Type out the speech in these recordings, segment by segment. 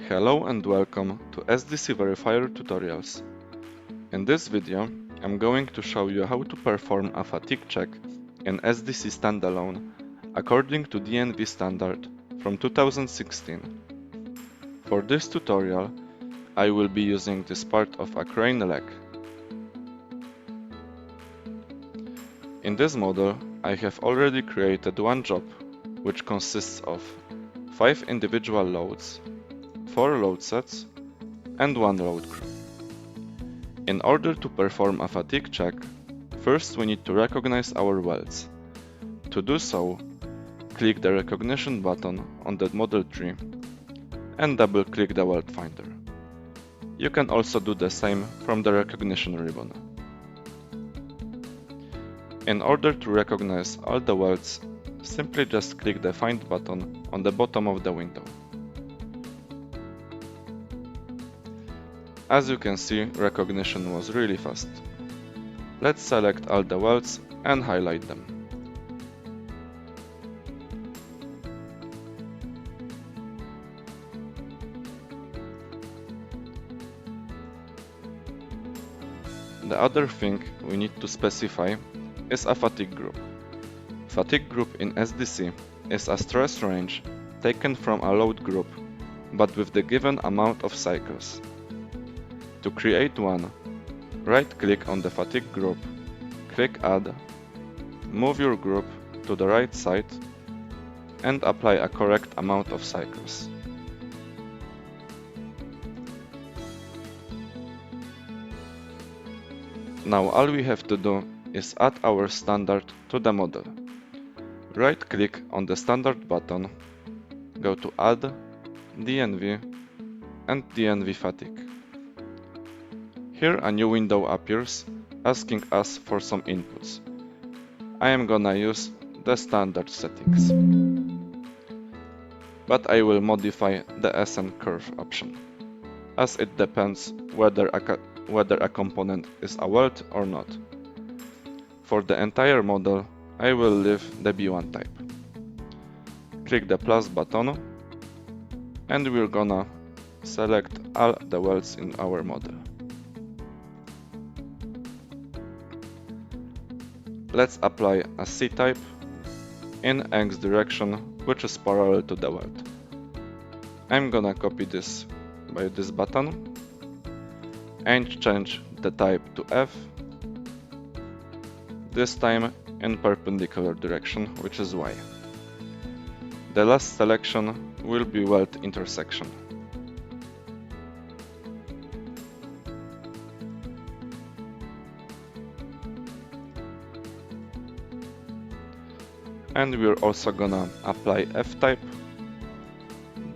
Hello and welcome to SDC Verifier tutorials. In this video, I'm going to show you how to perform a fatigue check in SDC standalone according to DNV standard from 2016. For this tutorial, I will be using this part of a crane leg. In this model, I have already created one job, which consists of 5 individual loads, 4 load sets, and 1 load crew. In order to perform a fatigue check, first we need to recognize our welds. To do so, click the recognition button on the model tree and double-click the weld finder. You can also do the same from the recognition ribbon. In order to recognize all the welds, simply just click the Find button on the bottom of the window. As you can see, recognition was really fast. Let's select all the welds and highlight them. The other thing we need to specify is a fatigue group. Fatigue group in SDC is a stress range taken from a load group, but with the given amount of cycles. To create one, right-click on the fatigue group, click Add, move your group to the right side, and apply a correct amount of cycles. Now all we have to do is add our standard to the model. Right-click on the standard button, go to Add, DNV, and DNV Fatigue. Here a new window appears, asking us for some inputs. I am gonna use the standard settings, but I will modify the SN curve option, as it depends whether a component is a weld or not. For the entire model, I will leave the B1 type. Click the plus button, and we're gonna select all the welds in our model. Let's apply a C-type in X direction, which is parallel to the weld. I'm gonna copy this by this button and change the type to F, this time in perpendicular direction, which is Y. The last selection will be weld intersection. And we're also gonna apply F-type,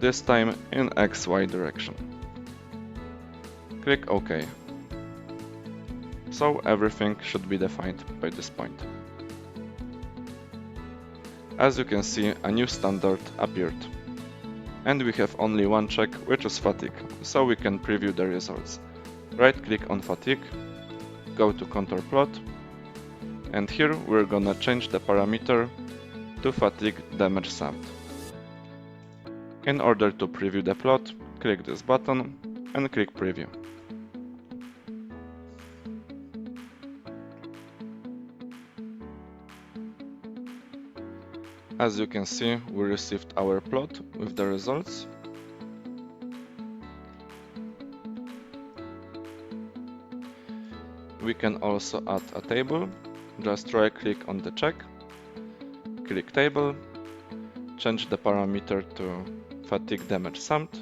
this time in XY direction. Click OK. So everything should be defined by this point. As you can see, a new standard appeared. And we have only one check, which is fatigue, so we can preview the results. Right-click on fatigue, go to contour plot, and here we're gonna change the parameter to fatigue damage summed. In order to preview the plot, click this button and click preview. As you can see, we received our plot with the results. We can also add a table. Just right-click on the check, click table, change the parameter to fatigue damage summed,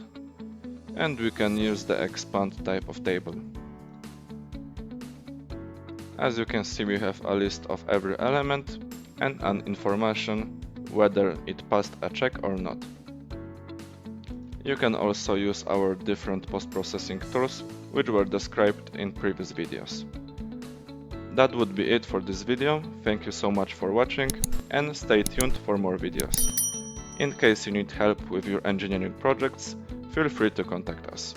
and we can use the expand type of table. As you can see, we have a list of every element and an information whether it passed a check or not. You can also use our different post-processing tools, which were described in previous videos. That would be it for this video. Thank you so much for watching, and stay tuned for more videos. In case you need help with your engineering projects, feel free to contact us.